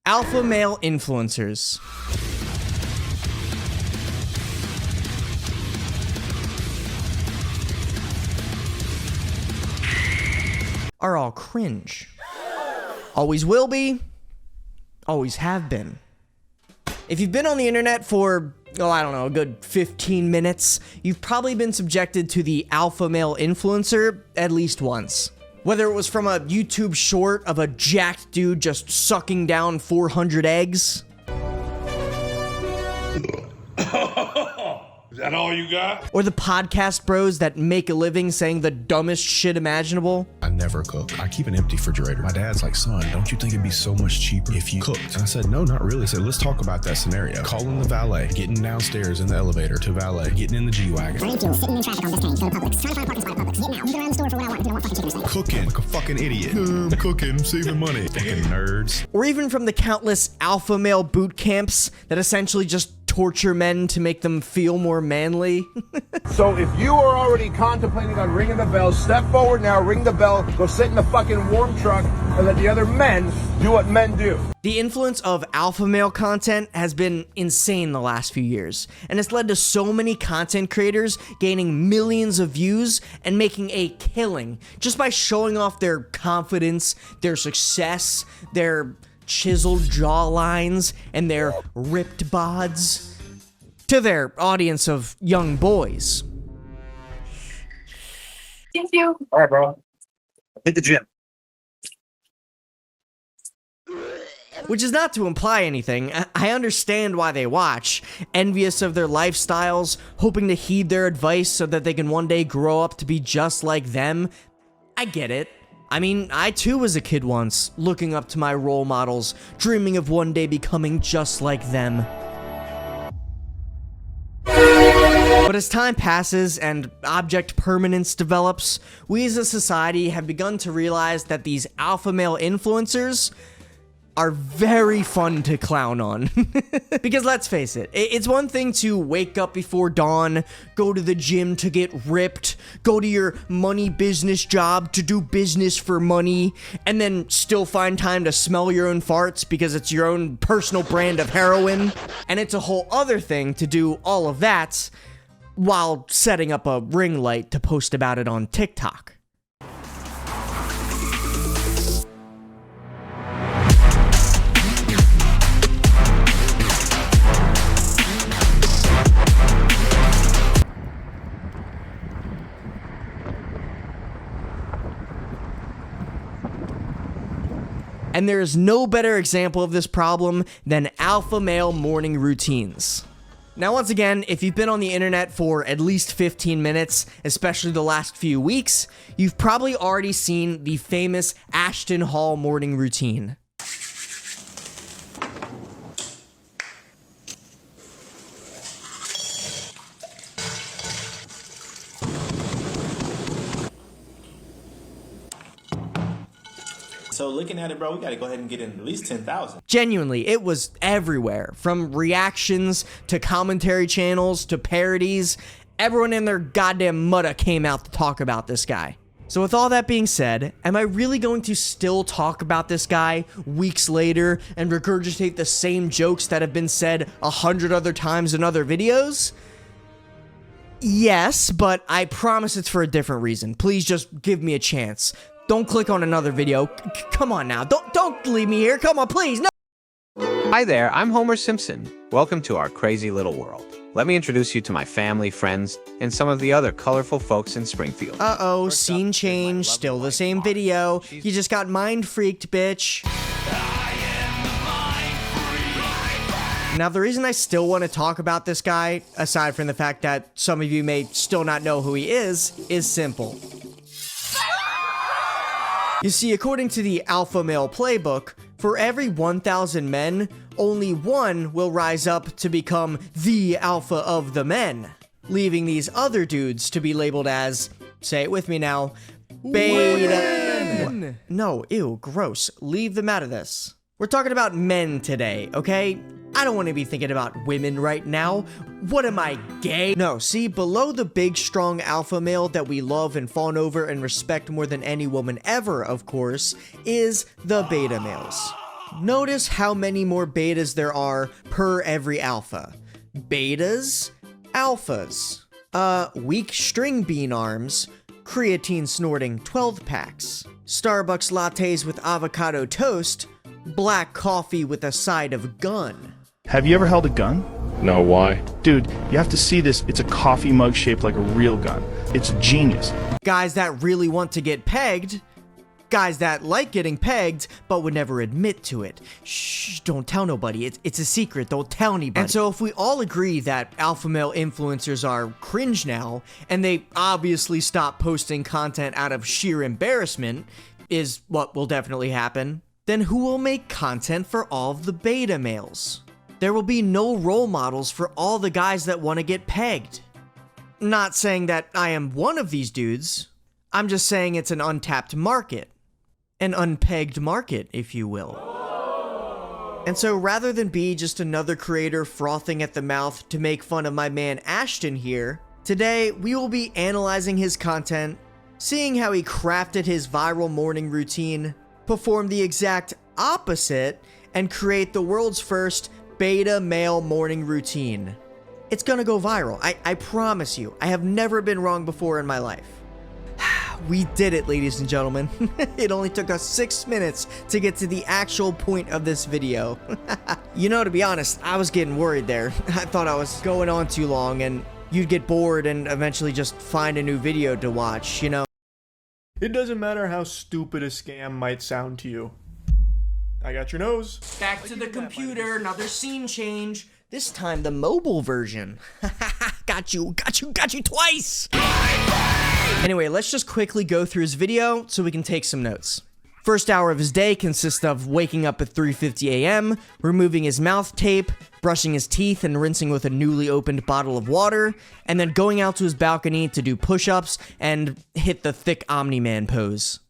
Alpha male influencers. Are all cringe. Always will be. Always have been. If you've been on the internet for, I don't know, a good 15 minutes, you've probably been subjected to the alpha male influencer at least once. Whether it was from a YouTube short of a jacked dude just sucking down 400 eggs. Is that all you got? Or the podcast bros that make a living saying the dumbest shit imaginable. I never cook. I keep an empty refrigerator. My dad's like, son, don't you think it'd be so much cheaper if you cooked? And I said, no, not really. I said, let's talk about that scenario. Calling the valet, getting downstairs in the elevator to valet, getting in the G-Wagon. Sitting in traffic on this train, go to Publix. Trying to find a parking spot at Publix. Getting out. Looking around the store for what I want. I want fucking chicken or steak. Cooking like a fucking idiot. I'm cooking, saving money. Fucking nerds. Or even from the countless alpha male boot camps that essentially just torture men to make them feel more manly. So if you are already contemplating on ringing the bell, step forward now, ring the bell, go sit in the fucking warm truck, and let the other men do what men do. The influence of alpha male content has been insane the last few years, and it's led to so many content creators gaining millions of views and making a killing just by showing off their confidence, their success, their chiseled jawlines, and their ripped bods to their audience of young boys. Thank you. All right, bro. Hit the gym. Which is not to imply anything. I understand why they watch, envious of their lifestyles, hoping to heed their advice so that they can one day grow up to be just like them. I get it. I mean, I too was a kid once, looking up to my role models, dreaming of one day becoming just like them. But as time passes and object permanence develops, we as a society have begun to realize that these alpha male influencers are very fun to clown on. Because let's face it, it's one thing to wake up before dawn, go to the gym to get ripped, go to your money business job to do business for money, and then still find time to smell your own farts because it's your own personal brand of heroin. And it's a whole other thing to do all of that while setting up a ring light to post about it on TikTok. And there is no better example of this problem than alpha male morning routines. Now, once again, if you've been on the internet for at least 15 minutes, especially the last few weeks, you've probably already seen the famous Ashton Hall morning routine. So looking at it, bro, we gotta go ahead and get in at least 10,000. Genuinely, it was everywhere. From reactions, to commentary channels, to parodies. Everyone and their goddamn mudda came out to talk about this guy. So with all that being said, am I really going to still talk about this guy weeks later and regurgitate the same jokes that have been said 100 other times in other videos? Yes, but I promise it's for a different reason. Please just give me a chance. Don't click on another video. Come on now. Don't leave me here. Come on, please. No. Hi there, I'm Homer Simpson. Welcome to our crazy little world. Let me introduce you to my family, friends, and some of the other colorful folks in Springfield. Uh-oh, scene change, still the same video. You just got mind freaked, bitch. Now, the reason I still want to talk about this guy, aside from the fact that some of you may still not know who he is simple. You see, according to the alpha male playbook, for every 1,000 men, only one will rise up to become the alpha of the men, leaving these other dudes to be labeled as, say it with me now, beta. No, ew, gross. Leave them out of this. We're talking about men today, okay? I don't want to be thinking about women right now. What am I, gay? No, see, below the big, strong alpha male that we love and fawn over and respect more than any woman ever, of course, is the beta males. Notice how many more betas there are per every alpha. Betas, alphas. Weak string bean arms, creatine snorting 12 packs. Starbucks lattes with avocado toast, black coffee with a side of gun. Have you ever held a gun? No, why? Dude, you have to see this. It's a coffee mug shaped like a real gun. It's genius. Guys that really want to get pegged. Guys that like getting pegged, but would never admit to it. Shh, don't tell nobody. It's a secret. Don't tell anybody. And so if we all agree that alpha male influencers are cringe now, and they obviously stop posting content out of sheer embarrassment, is what will definitely happen, then who will make content for all of the beta males? There will be no role models for all the guys that want to get pegged. Not saying that I am one of these dudes. I'm just saying it's an untapped market. An unpegged market, if you will. And so rather than be just another creator frothing at the mouth to make fun of my man Ashton here, today we will be analyzing his content, seeing how he crafted his viral morning routine, perform the exact opposite, and create the world's first beta male morning routine. It's gonna go viral, I promise you. I have never been wrong before in my life. We did it, ladies and gentlemen. It only took us 6 minutes to get to the actual point of this video. You know, to be honest, I was getting worried there. I thought I was going on too long and you'd get bored and eventually just find a new video to watch, you know? It doesn't matter how stupid a scam might sound to you. I got your nose. Back to the computer, another scene change. This time the mobile version. Got you twice! Anyway, let's just quickly go through his video so we can take some notes. First hour of his day consists of waking up at 3:50 a.m., removing his mouth tape, brushing his teeth and rinsing with a newly opened bottle of water, and then going out to his balcony to do push-ups and hit the thick Omni-Man pose.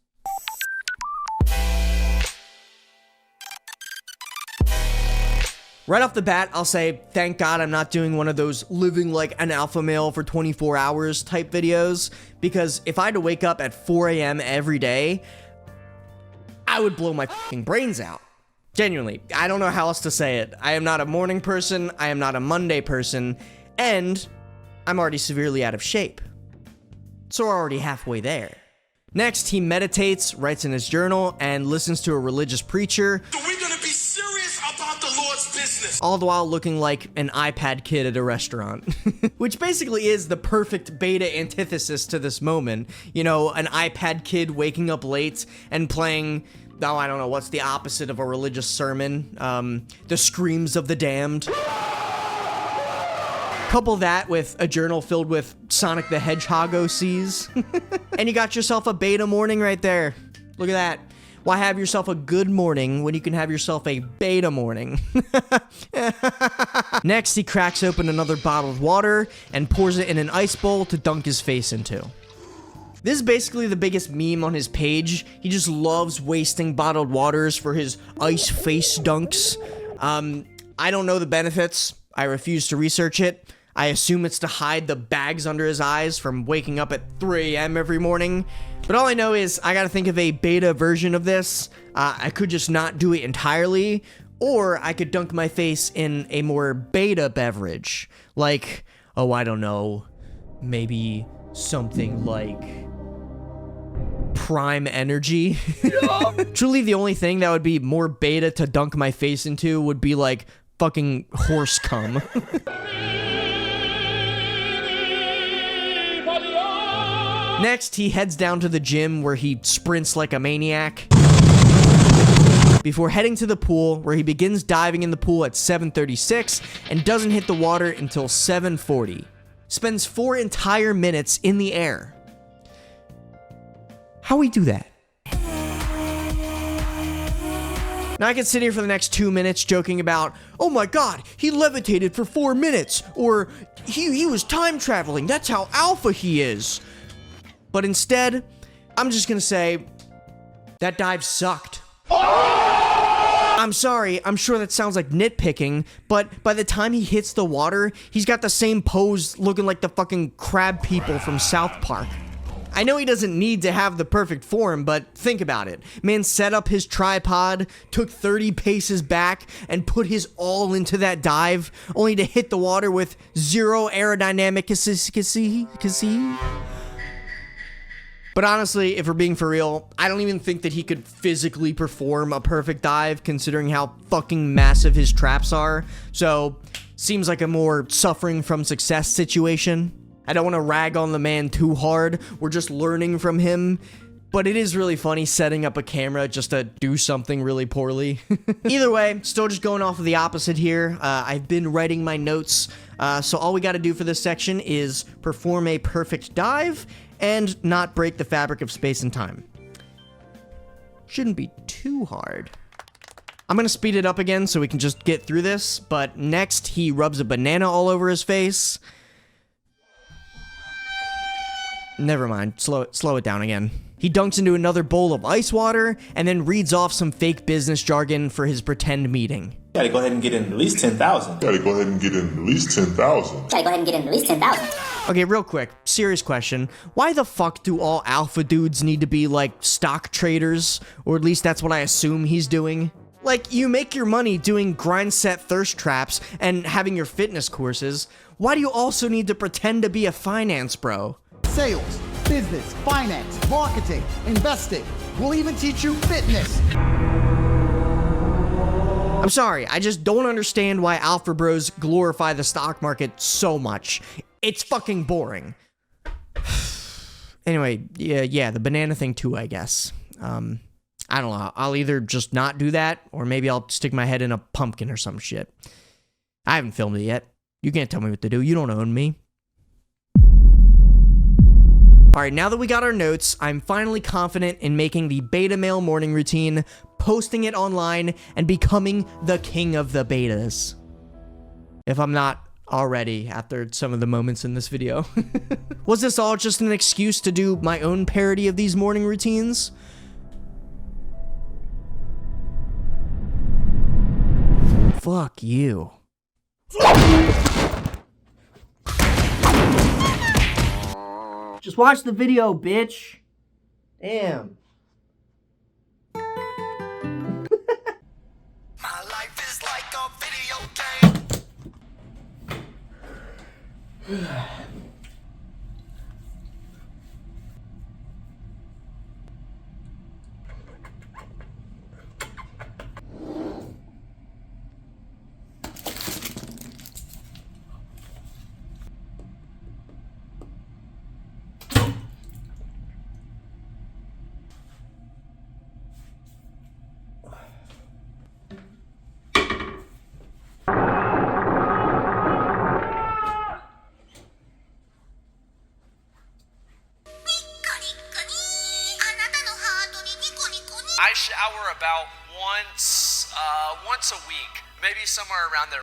Right off the bat, I'll say, thank God I'm not doing one of those living like an alpha male for 24 hours type videos, because if I had to wake up at 4 a.m. every day, I would blow my fucking brains out. Genuinely, I don't know how else to say it. I am not a morning person, I am not a Monday person, and I'm already severely out of shape. So we're already halfway there. Next, he meditates, writes in his journal, and listens to a religious preacher. So we're gonna be serious about the Lord's business. All the while looking like an iPad kid at a restaurant. Which basically is the perfect beta antithesis to this moment. You know, an iPad kid waking up late and playing, oh, I don't know, what's the opposite of a religious sermon? The screams of the damned. Couple that with a journal filled with Sonic the Hedgehog OCs. And you got yourself a beta morning right there. Look at that. Why have yourself a good morning when you can have yourself a beta morning? Next, he cracks open another bottle of water and pours it in an ice bowl to dunk his face into. This is basically the biggest meme on his page. He just loves wasting bottled waters for his ice face dunks. I don't know the benefits. I refuse to research it. I assume it's to hide the bags under his eyes from waking up at 3 a.m. every morning. But all I know is I gotta think of a beta version of this. I could just not do it entirely, or I could dunk my face in a more beta beverage. Like, oh, I don't know, maybe something like Prime Energy. Truly the only thing that would be more beta to dunk my face into would be like fucking horse cum. Next, he heads down to the gym where he sprints like a maniac. Before heading to the pool, where he begins diving in the pool at 7:36 and doesn't hit the water until 7:40. Spends 4 entire minutes in the air. How we do that? Now I could sit here for the next 2 minutes joking about, oh my god, he levitated for 4 minutes, or he was time traveling, that's how alpha he is. But instead, I'm just gonna say, that dive sucked. I'm sorry, I'm sure that sounds like nitpicking, but by the time he hits the water, he's got the same pose looking like the fucking crab people from South Park. I know he doesn't need to have the perfect form, but think about it. Man set up his tripod, took 30 paces back, and put his all into that dive, only to hit the water with zero aerodynamic But honestly, if we're being for real, I don't even think that he could physically perform a perfect dive, considering how fucking massive his traps are. So, seems like a more suffering from success situation. I don't want to rag on the man too hard. We're just learning from him. But it is really funny setting up a camera just to do something really poorly. Either way, still just going off of the opposite here. I've been writing my notes, so all we got to do for this section is perform a perfect dive and not break the fabric of space and time. Shouldn't be too hard. I'm gonna speed it up again so we can just get through this, but next he rubs a banana all over his face. Never mind, slow it down again. He dunks into another bowl of ice water and then reads off some fake business jargon for his pretend meeting. Gotta go ahead and get in at least 10,000. Gotta go ahead and get in at least 10,000. Gotta go ahead and get in at least 10,000. Okay, real quick, serious question. Why the fuck do all alpha dudes need to be like stock traders? Or at least that's what I assume he's doing. Like, you make your money doing grind set thirst traps and having your fitness courses. Why do you also need to pretend to be a finance bro? Sales, business, finance, marketing, investing. We'll even teach you fitness. I'm sorry, I just don't understand why alpha bros glorify the stock market so much. It's fucking boring. Anyway, yeah, the banana thing too, I guess. I don't know, I'll either just not do that, or maybe I'll stick my head in a pumpkin or some shit. I haven't filmed it yet. You can't tell me what to do, you don't own me. Alright, now that we got our notes, I'm finally confident in making the beta male morning routine, posting it online, and becoming the king of the betas. If I'm not already after some of the moments in this video. Was this all just an excuse to do my own parody of these morning routines? Fuck you. Just watch the video, bitch. Damn. My life is like a video game. I shower about once a week, maybe somewhere around there.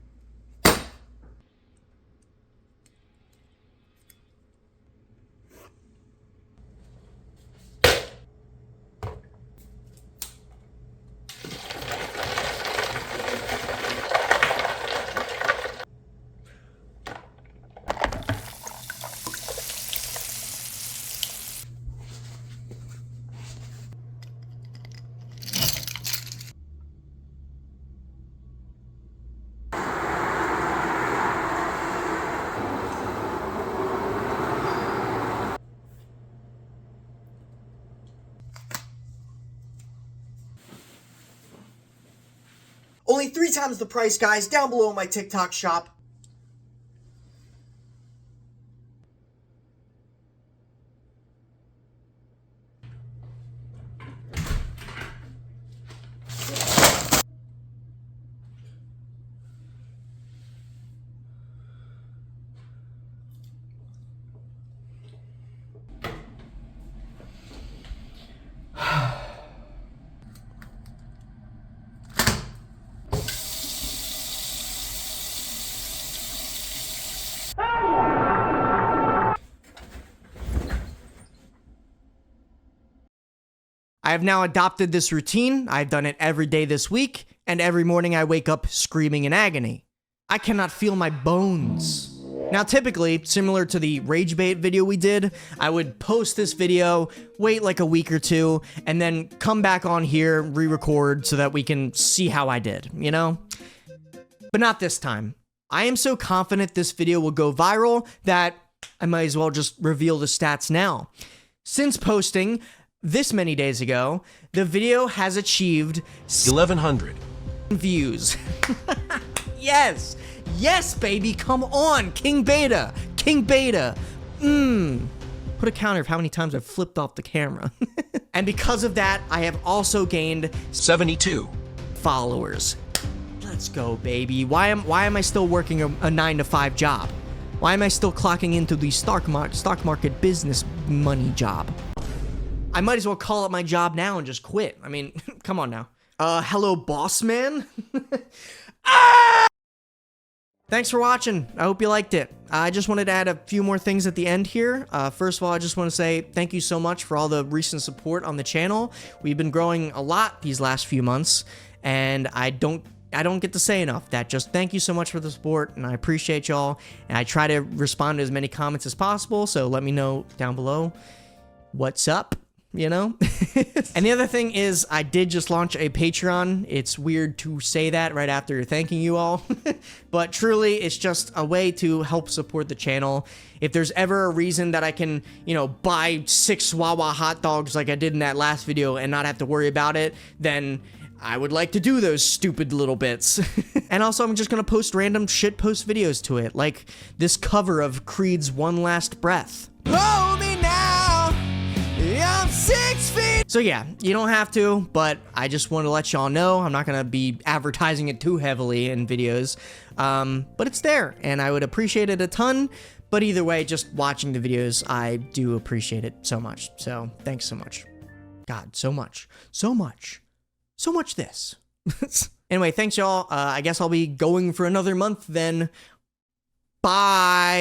Only 3 times the price, guys, down below in my TikTok shop. I have now adopted this routine. I've done it every day this week, and every morning I wake up screaming in agony. I cannot feel my bones. Now, typically, similar to the rage bait video we did, I would post this video, wait like a week or two, and then come back on here, re-record so that we can see how I did, you know? But not this time. I am so confident this video will go viral that I might as well just reveal the stats now. Since posting this many days ago, the video has achieved 1,100 views. Yes! Yes, baby, come on! King Beta! King Beta! Put a counter of how many times I've flipped off the camera. And because of that, I have also gained 72 followers. Let's go, baby. Why am I still working a 9-to-5 job? Why am I still clocking into the stock market business money job? I might as well call up my job now and just quit. I mean, come on now. Hello, boss man? Ah! Thanks for watching. I hope you liked it. I just wanted to add a few more things at the end here. First of all, I just want to say thank you so much for all the recent support on the channel. We've been growing a lot these last few months, and I don't get to say enough that just thank you so much for the support, and I appreciate y'all, and I try to respond to as many comments as possible, so let me know down below what's up, you know? And the other thing is, I did just launch a Patreon. It's weird to say that right after thanking you all, but truly, it's just a way to help support the channel. If there's ever a reason that I can, you know, buy 6 Wawa hot dogs like I did in that last video and not have to worry about it, then I would like to do those stupid little bits. And also, I'm just gonna post random shitpost videos to it, like this cover of Creed's One Last Breath. Hold me now, I'm 6 feet. So yeah, you don't have to, but I just want to let y'all know. I'm not gonna be advertising it too heavily in videos, but it's there, and I would appreciate it a ton. But either way, just watching the videos, I do appreciate it so much. So thanks so much. God, so much. So much. So much this. Anyway, thanks y'all. I guess I'll be going for another month then. Bye.